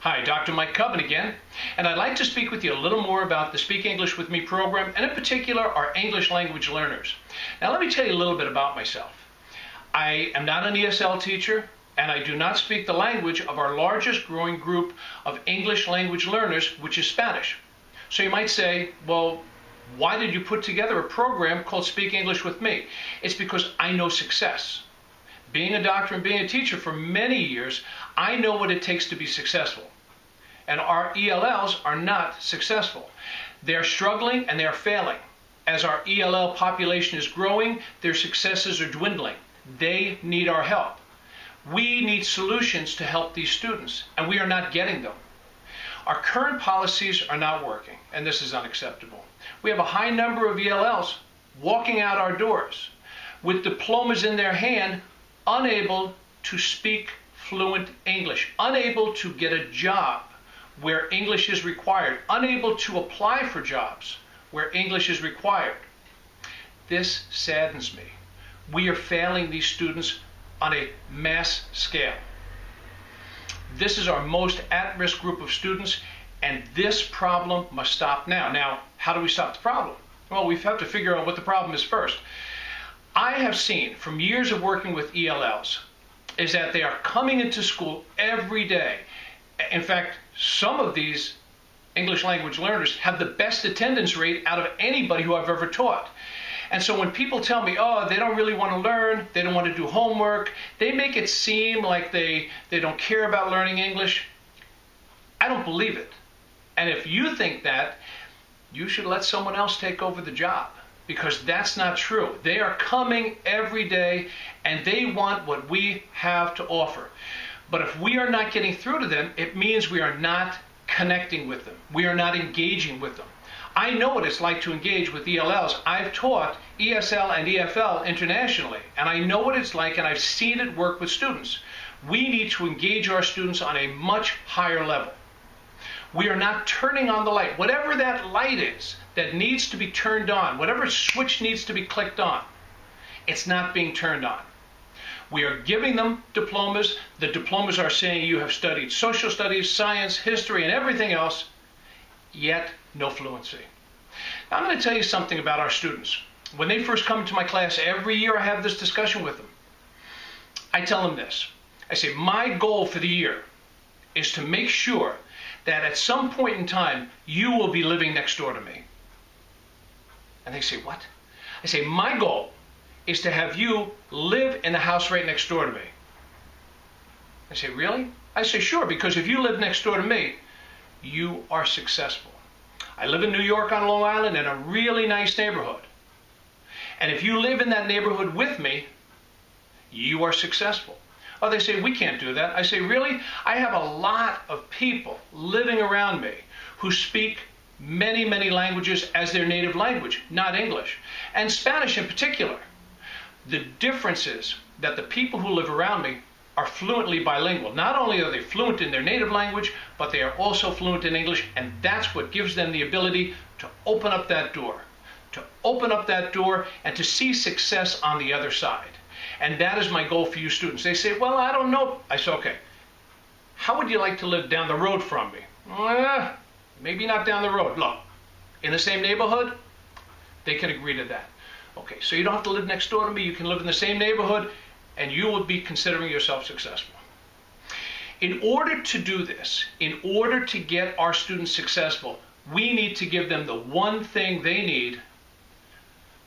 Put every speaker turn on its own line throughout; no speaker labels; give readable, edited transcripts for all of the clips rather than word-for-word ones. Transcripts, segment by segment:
Hi, Dr. Mike Cubbin again, and I'd like to speak with you a little more about the Speak English With Me program, and in particular, our English language learners. Now, let me tell you a little bit about myself. I am not an ESL teacher, and I do not speak the language of our largest growing group of English language learners, which is Spanish. So you might say, well, why did you put together a program called Speak English With Me? It's because I know success. Being a doctor and being a teacher for many years, I know what it takes to be successful. And our ELLs are not successful. They're struggling and they're failing. As our ELL population is growing, their successes are dwindling. They need our help. We need solutions to help these students, and we are not getting them. Our current policies are not working, and this is unacceptable. We have a high number of ELLs walking out our doors with diplomas in their hand, unable to speak fluent English, unable to get a job where English is required, unable to apply for jobs where English is required. This saddens me. We are failing these students on a mass scale. This is our most at-risk group of students, and this problem must stop now. Now, how do we stop the problem? Well, we have to figure out what the problem is first. I have seen from years of working with ELLs is that they are coming into school every day. In fact, some of these English language learners have the best attendance rate out of anybody who I've ever taught. And so when people tell me, oh, they don't really want to learn, they don't want to do homework, they make it seem like they don't care about learning English. I don't believe it. And if you think that, you should let someone else take over the job, because that's not true. They are coming every day and they want what we have to offer. But if we are not getting through to them, it means we are not connecting with them. We are not engaging with them. I know what it's like to engage with ELLs. I've taught ESL and EFL internationally, and I know what it's like, and I've seen it work with students. We need to engage our students on a much higher level. We are not turning on the light. Whatever that light is that needs to be turned on, whatever switch needs to be clicked on, it's not being turned on. We are giving them diplomas. The diplomas are saying you have studied social studies, science, history, and everything else, yet no fluency. Now, I'm going to tell you something about our students. When they first come to my class, every year I have this discussion with them. I tell them this. I say, my goal for the year is to make sure that at some point in time, you will be living next door to me. And they say, what? I say, my goal is to have you live in the house right next door to me. I say, really? I say, sure, because if you live next door to me, you are successful. I live in New York on Long Island in a really nice neighborhood. And if you live in that neighborhood with me, you are successful. Oh, they say, we can't do that. I say, really? I have a lot of people living around me who speak many, many languages as their native language, not English, and Spanish in particular. The difference is that the people who live around me are fluently bilingual. Not only are they fluent in their native language, but they are also fluent in English, and that's what gives them the ability to open up that door, and to see success on the other side. And that is my goal for you students. They say, well, I don't know. I say, okay, how would you like to live down the road from me? Maybe not down the road. Look, in the same neighborhood, they can agree to that. Okay, so you don't have to live next door to me. You can live in the same neighborhood, and you will be considering yourself successful. In order to do this, in order to get our students successful, we need to give them the one thing they need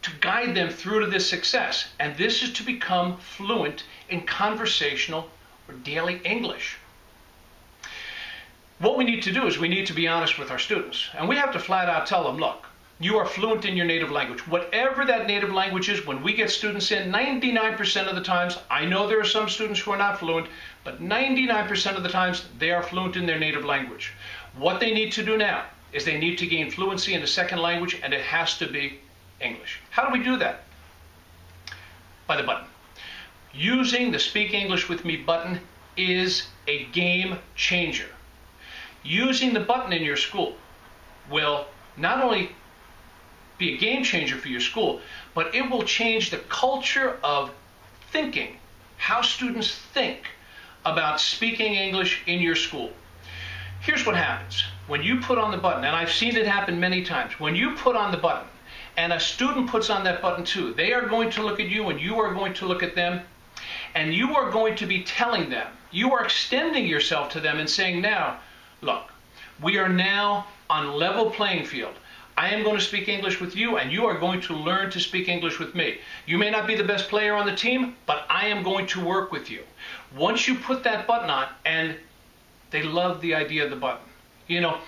to guide them through to this success, and this is to become fluent in conversational or daily English. What we need to do is we need to be honest with our students, and we have to flat out tell them, look, you are fluent in your native language. Whatever that native language is, when we get students in, 99% of the times, I know there are some students who are not fluent, but 99% of the times, they are fluent in their native language. What they need to do now is they need to gain fluency in a second language, and it has to be English. How do we do that? By the button. Using the Speak English With Me button is a game changer. Using the button in your school will not only be a game changer for your school, but it will change the culture of thinking, how students think about speaking English in your school. Here's what happens. When you put on the button, and I've seen it happen many times, when you put on the button and a student puts on that button too, they are going to look at you and you are going to look at them, and you are going to be telling them, you are extending yourself to them and saying, now, look, we are now on level playing field. I am going to speak English with you, and you are going to learn to speak English with me. You may not be the best player on the team, but I am going to work with you. Once you put that button on, and they love the idea of the button. You know,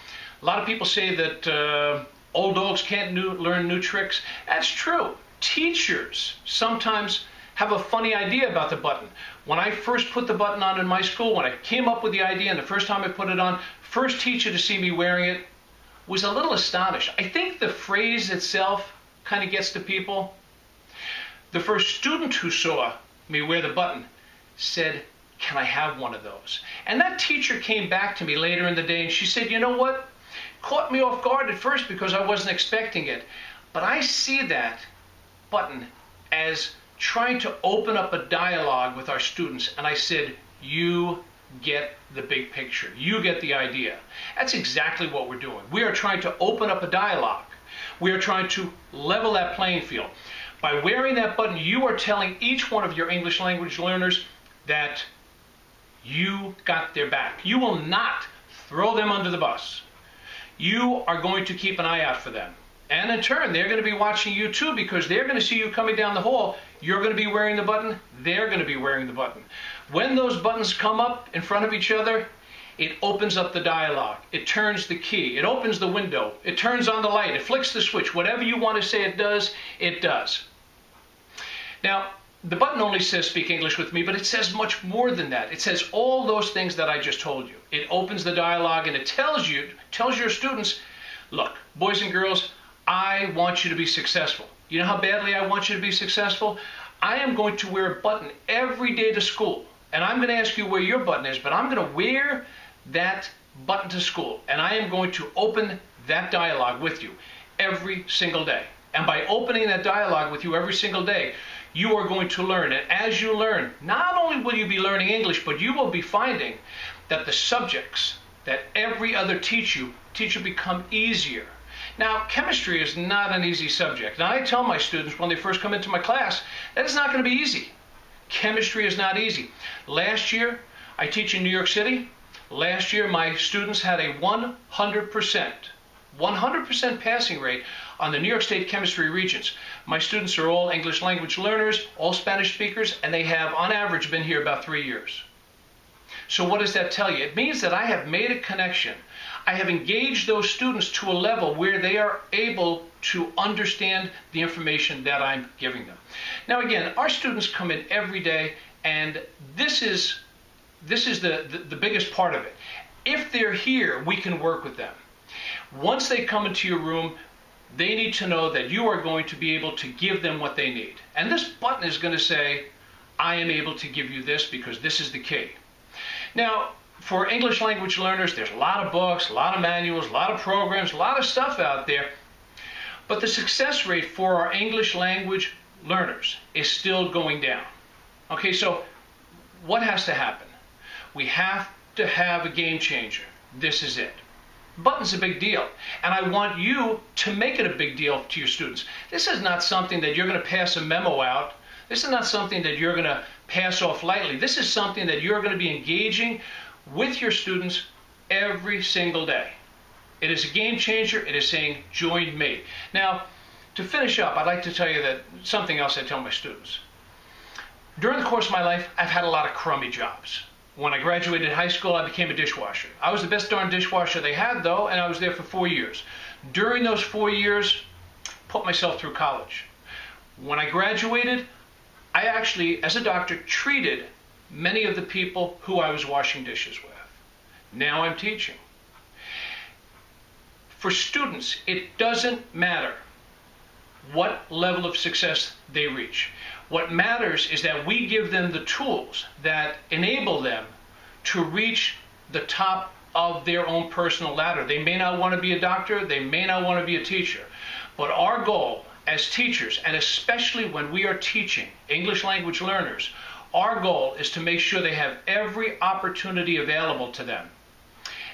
a lot of people say that old dogs can't learn new tricks. That's true. Teachers sometimes have a funny idea about the button. When I first put the button on in my school, when I came up with the idea and the first time I put it on, first teacher to see me wearing it was a little astonished. I think the phrase itself kind of gets to people. The first student who saw me wear the button said, can I have one of those? And that teacher came back to me later in the day and she said, you know what? Caught me off guard at first because I wasn't expecting it. But I see that button as trying to open up a dialogue with our students. And I said, you get the big picture. You get the idea. That's exactly what we're doing. We are trying to open up a dialogue. We are trying to level that playing field. By wearing that button, you are telling each one of your English language learners that you got their back. You will not throw them under the bus. You are going to keep an eye out for them. And in turn, they're going to be watching you too, because they're going to see you coming down the hall. You're going to be wearing the button. They're going to be wearing the button. When those buttons come up in front of each other, it opens up the dialogue. It turns the key. It opens the window. It turns on the light. It flicks the switch. Whatever you want to say it does, it does. Now, the button only says speak English with me, but it says much more than that. It says all those things that I just told you. It opens the dialogue and it tells your students, look, boys and girls, I want you to be successful. You know how badly I want you to be successful? I am going to wear a button every day to school. And I'm going to ask you where your button is, but I'm going to wear that button to school. And I am going to open that dialogue with you every single day. And by opening that dialogue with you every single day, you are going to learn. And as you learn, not only will you be learning English, but you will be finding that the subjects that every other teacher become easier. Now, chemistry is not an easy subject. Now, I tell my students when they first come into my class that it's not going to be easy. Chemistry is not easy. Last year, I teach in New York City. Last year, my students had a 100% passing rate on the New York State chemistry regents. My students are all English language learners, all Spanish speakers, and they have, on average, been here about 3 years. So what does that tell you? It means that I have made a connection. I have engaged those students to a level where they are able to understand the information that I'm giving them. Now again, our students come in every day, and this is the biggest part of it. If they're here, we can work with them. Once they come into your room, they need to know that you are going to be able to give them what they need. And this button is going to say, I am able to give you this because this is the key. Now, for English language learners, there's a lot of books, a lot of manuals, a lot of programs, a lot of stuff out there. But the success rate for our English language learners is still going down. Okay, so what has to happen? We have to have a game changer. This is it. Button's a big deal, and I want you to make it a big deal to your students. This is not something that you're going to pass a memo out. This is not something that you're going to pass off lightly. This is something that you're going to be engaging with your students every single day. It is a game changer. It is saying, join me. Now, to finish up, I'd like to tell you that something else I tell my students. During the course of my life, I've had a lot of crummy jobs. When I graduated high school, I became a dishwasher. I was the best darn dishwasher they had, though, and I was there for 4 years. During those 4 years, put myself through college. When I graduated, I actually, as a doctor, treated many of the people who I was washing dishes with. Now I'm teaching. For students, it doesn't matter what level of success they reach. What matters is that we give them the tools that enable them to reach the top of their own personal ladder. They may not want to be a doctor, they may not want to be a teacher, but our goal as teachers, and especially when we are teaching English language learners, our goal is to make sure they have every opportunity available to them.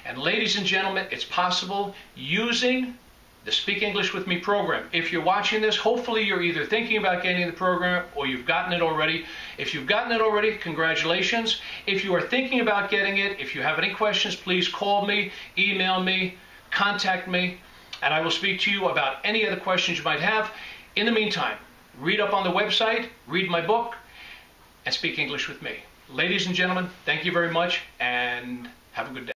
And ladies and gentlemen, it's possible using the Speak English with Me program. If you're watching this, hopefully you're either thinking about getting the program or you've gotten it already. If you've gotten it already, congratulations. If you are thinking about getting it, if you have any questions, please call me, email me, contact me, and I will speak to you about any other questions you might have. In the meantime, read up on the website, read my book, and speak English with me. Ladies and gentlemen, thank you very much, and have a good day.